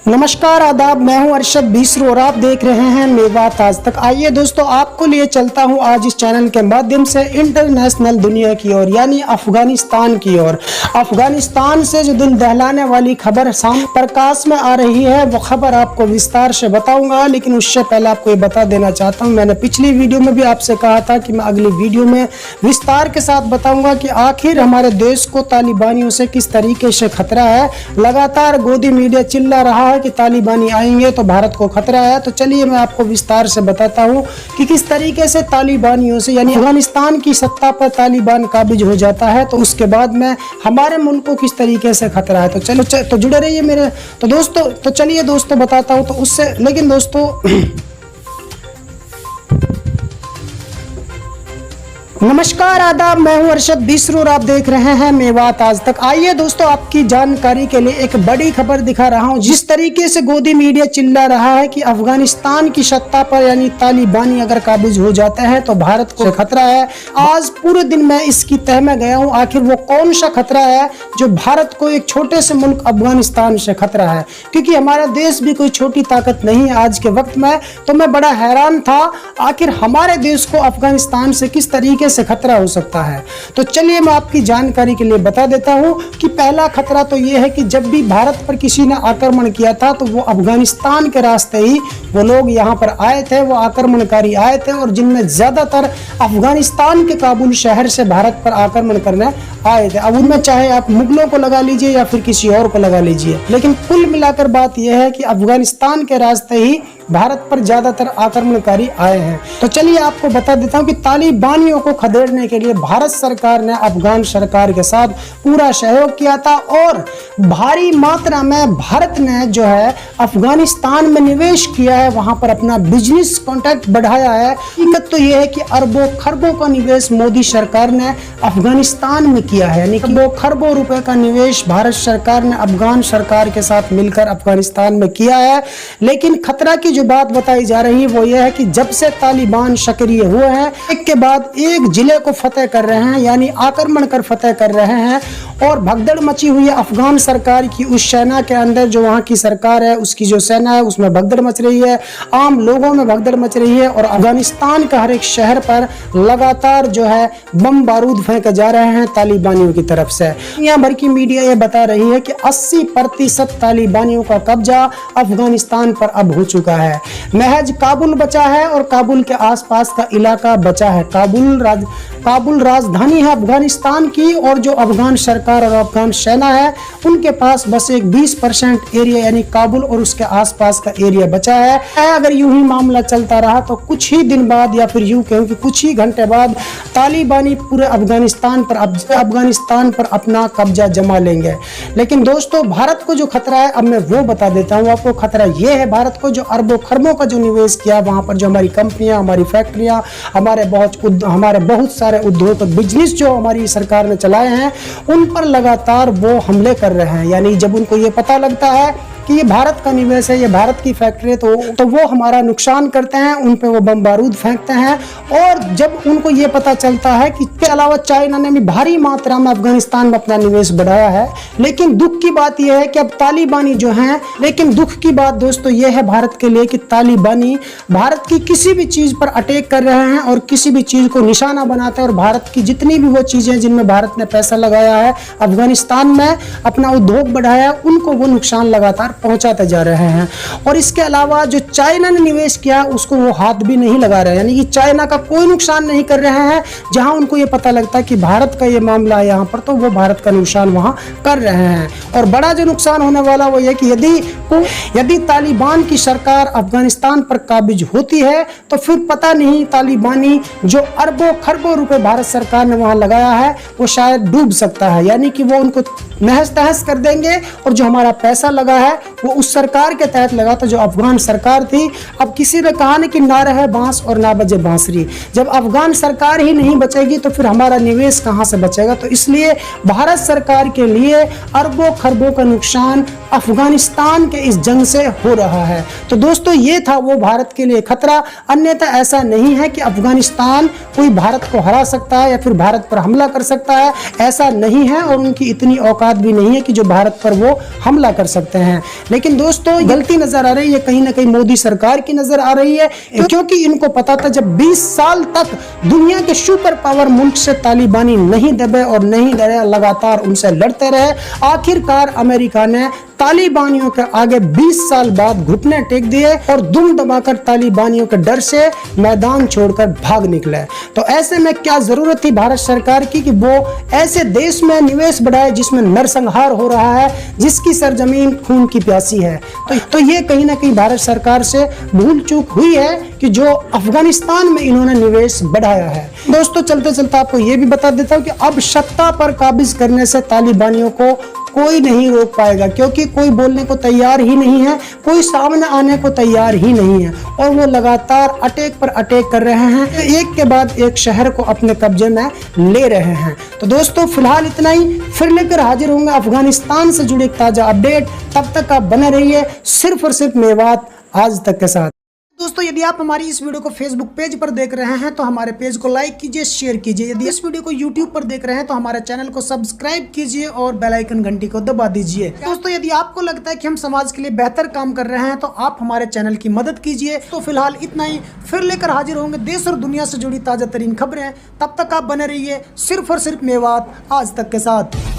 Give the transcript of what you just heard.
नमस्कार आदाब, मैं हूं अरशद बिसरू और आप देख रहे हैं मेवात आज तक। आइए दोस्तों, आपको लिए चलता हूं आज इस चैनल के माध्यम से इंटरनेशनल दुनिया की ओर, यानी अफगानिस्तान की ओर। अफगानिस्तान से जो दिल दहलाने वाली खबर सामने प्रकाश में आ रही है, वो खबर आपको विस्तार से बताऊंगा। लेकिन उससे पहले आपको ये बता देना चाहता हूँ, मैंने पिछली वीडियो में भी आपसे कहा था कि मैं अगली वीडियो में विस्तार के साथ बताऊंगा कि आखिर हमारे देश को तालिबानियों से किस तरीके से खतरा है। लगातार गोदी मीडिया चिल्ला रहा है कि तालिबानी आएंगे तो भारत को खतरा है। तो चलिए मैं आपको विस्तार से बताता हूं कि किस तरीके से तालिबानियों से, यानी अफगानिस्तान की सत्ता पर तालिबान काबिज हो जाता है, तो उसके बाद में हमारे मुल्क को किस तरीके से खतरा है। तो चलो तो जुड़े रहिए मेरे तो दोस्तों। तो चलिए दोस्तों बताता हूं। तो उससे लेकिन दोस्तों नमस्कार आदाब, मैं हूं अरशद बिसरू और आप देख रहे हैं मेवात आज तक। आइए दोस्तों, आपकी जानकारी के लिए एक बड़ी खबर दिखा रहा हूं। जिस तरीके से गोदी मीडिया चिल्ला रहा है कि अफगानिस्तान की सत्ता पर यानी तालिबानी अगर काबिज हो जाते हैं तो भारत को खतरा है। आज पूरे दिन मैं इसकी तह में गया हूं, आखिर वो कौन सा खतरा है जो भारत को, एक छोटे से मुल्क अफगानिस्तान से खतरा है। क्योंकि हमारा देश भी कोई छोटी ताकत नहीं है आज के वक्त में। तो मैं बड़ा हैरान था, आखिर हमारे देश को अफगानिस्तान से किस तरीके से खतरा हो सकता है। तो चलिए मैं आपकी जानकारी के लिए बता देता हूं कि पहला खतरा तो यह है कि जब भी भारत पर किसी ने आक्रमण किया था तो वो अफगानिस्तान के रास्ते ही वो लोग यहां पर आए थे, वो आक्रमणकारी आए थे, और जिनमें ज्यादातर अफगानिस्तान के काबुल शहर से भारत पर आक्रमण करने आए थे। अब उनमें चाहे आप मुगलों को लगा लीजिए या फिर किसी और को लगा लीजिए, लेकिन कुल मिलाकर बात यह है कि अफगानिस्तान के रास्ते ही भारत पर ज्यादातर आक्रमणकारी आए हैं। तो चलिए आपको बता देता हूं कि तालिबानियों को खदेड़ने के लिए भारत सरकार ने अफगान सरकार के साथ पूरा सहयोग किया था, और भारी मात्रा में भारत ने जो है अफगानिस्तान में निवेश किया है, वहां पर अपना बिजनेस कॉन्टैक्ट बढ़ाया है। हकीकत तो यह है कि अरबों खरबों का निवेश मोदी सरकार ने अफगानिस्तान में किया है, यानी कि वो खरबों रुपए का निवेश भारत सरकार ने अफगान सरकार के साथ मिलकर अफगानिस्तान में किया है। लेकिन खतरा की जो बात बताई जा रही है वो यह है कि जब से तालिबान सक्रिय हुए हैं, एक के बाद एक जिले को फतेह कर रहे हैं, यानी आक्रमण कर फतेह कर रहे हैं, और भगदड़ मची हुई है अफगान सरकार की उस सेना के अंदर। जो वहां की सरकार है, उसकी जो सेना है, उसमें भगदड़ मच रही है, आम लोगों में भगदड़ मच रही है, और अफगानिस्तान का हर एक शहर पर लगातार जो है बम बारूद फेंके जा रहे हैं तालिबानियों की तरफ से। दुनिया भर की मीडिया ये बता रही है कि 80% तालिबानियों का कब्जा अफगानिस्तान पर अब हो चुका है। महज काबुल बचा है और काबुल के आसपास का इलाका बचा है। काबुल राजधानी है अफगानिस्तान की, और जो अफगान सरकार और अफगान सेना है उनके पास बस एक 20% एरिया, यानी काबुल और उसके आसपास का एरिया बचा है। अगर यूं ही मामला चलता रहा तो कुछ ही दिन बाद, या फिर यूं कहूं कि कुछ ही घंटे बाद, तालिबानी पूरे अफगानिस्तान पर अपना कब्जा जमा लेंगे। लेकिन दोस्तों, भारत को जो खतरा है अब मैं वो बता देता हूँ आपको। खतरा ये है भारत को, जो अरबों खरबों का जो निवेश किया वहां पर, जो हमारी कंपनियां, हमारी फैक्ट्रियां, हमारे बहुत सारे उद्योग, बिजनेस जो हमारी सरकार ने चलाए हैं, उन पर लगातार वो हमले कर रहे हैं। यानी जब उनको ये पता लगता है कि ये भारत का निवेश है, ये भारत की फैक्ट्री है, तो वो हमारा नुकसान करते हैं, उन पे वो बम बारूद फेंकते हैं। और जब उनको ये पता चलता है कि इसके अलावा चाइना ने भी भारी मात्रा में अफगानिस्तान में अपना निवेश बढ़ाया है। लेकिन दुख की बात यह है कि अब तालिबानी जो हैं, लेकिन दुख की बात दोस्तों ये है भारत के लिए कि तालिबानी भारत की किसी भी चीज पर अटैक कर रहे हैं और किसी भी चीज को निशाना बनाते हैं, और भारत की जितनी भी वो चीजें जिनमें भारत ने पैसा लगाया है, अफगानिस्तान में अपना उद्योग बढ़ाया, उनको वो नुकसान लगातार पहुंचाते जा रहे हैं। और इसके अलावा जो चाइना ने निवेश किया उसको वो हाथ भी नहीं लगा रहे हैं, यानी कि चाइना का कोई नुकसान नहीं कर रहे हैं। जहां उनको ये पता लगता है कि भारत का ये मामला है यहाँ पर, तो वो भारत का नुकसान वहां कर रहे हैं। और बड़ा जो नुकसान होने वाला वो ये कि यदि तालिबान की सरकार अफगानिस्तान पर काबिज होती है तो फिर पता नहीं तालिबानी जो अरबों खरबों रुपए भारत सरकार ने वहां लगाया है वो शायद डूब सकता है, यानी कि वो उनको नहस तहस कर देंगे। और जो हमारा पैसा लगा है वो उस सरकार के तहत लगा था, जो अफगान सरकार थी। अब किसी ने कहा कि ना रहे बांस और ना बजे बांसुरी। जब अफगान सरकार ही नहीं बचेगी तो फिर हमारा निवेश कहां से बचेगा। तो इसलिए भारत सरकार के लिए अरबों खरबों का नुकसान अफगानिस्तान के इस जंग से हो रहा है। तो दोस्तों, ये था वो भारत के लिए खतरा। अन्यथा ऐसा नहीं है कि अफगानिस्तान कोई भारत को हरा सकता है या फिर भारत पर हमला कर सकता है, ऐसा नहीं है। और उनकी इतनी औकात भी नहीं है कि जो भारत पर वो हमला कर सकते हैं। लेकिन दोस्तों गलती नजर आ रही है, कहीं ना कहीं मोदी सरकार की नजर आ रही है, क्योंकि इनको पता था जब 20 साल तक दुनिया के सुपर पावर मुल्क से तालिबानी नहीं दबे और नहीं डरे, लगातार उनसे लड़ते रहे, आखिरकार अमेरिका ने तालिबानियों के आगे 20 साल बाद घुटने टेक दिए और दुम दबाकर तालिबानियों के डर से मैदान छोड़कर भाग निकले। तो ऐसे में क्या जरूरत थी भारत सरकार की कि वो ऐसे देश में निवेश बढ़ाए जिसमें नरसंहार हो रहा है, जिसकी सरजमीन खून की प्यासी है। तो ये कहीं ना कहीं भारत सरकार से भूल चूक हुई है कि जो अफगानिस्तान में इन्होंने निवेश बढ़ाया है। दोस्तों चलते चलते आपको ये भी बता देता हूँ कि अब सत्ता पर काबिज करने से तालिबानियों को कोई नहीं रोक पाएगा, क्योंकि कोई बोलने को तैयार ही नहीं है, कोई सामने आने को तैयार ही नहीं है, और वो लगातार अटैक पर अटैक कर रहे हैं, एक के बाद एक शहर को अपने कब्जे में ले रहे हैं। तो दोस्तों फिलहाल इतना ही, फिर लेकर हाजिर होंगे अफगानिस्तान से जुड़े ताजा अपडेट। तब तक आप बने रहिए सिर्फ और सिर्फ मेवात आज तक के साथ। दोस्तों यदि आप हमारी इस वीडियो को फेसबुक पेज पर देख रहे हैं तो हमारे पेज को लाइक कीजिए, शेयर कीजिए। यदि इस वीडियो को यूट्यूब पर देख रहे हैं तो हमारे चैनल को सब्सक्राइब कीजिए और बेल आइकन घंटी को दबा दीजिए। दोस्तों यदि आपको लगता है कि हम समाज के लिए बेहतर काम कर रहे हैं तो आप हमारे चैनल की मदद कीजिए। तो फिलहाल इतना ही, फिर लेकर हाजिर होंगे देश और दुनिया से जुड़ी ताजा तरीन खबरें। तब तक आप बने रहिए सिर्फ और सिर्फ मेवात आज तक के साथ।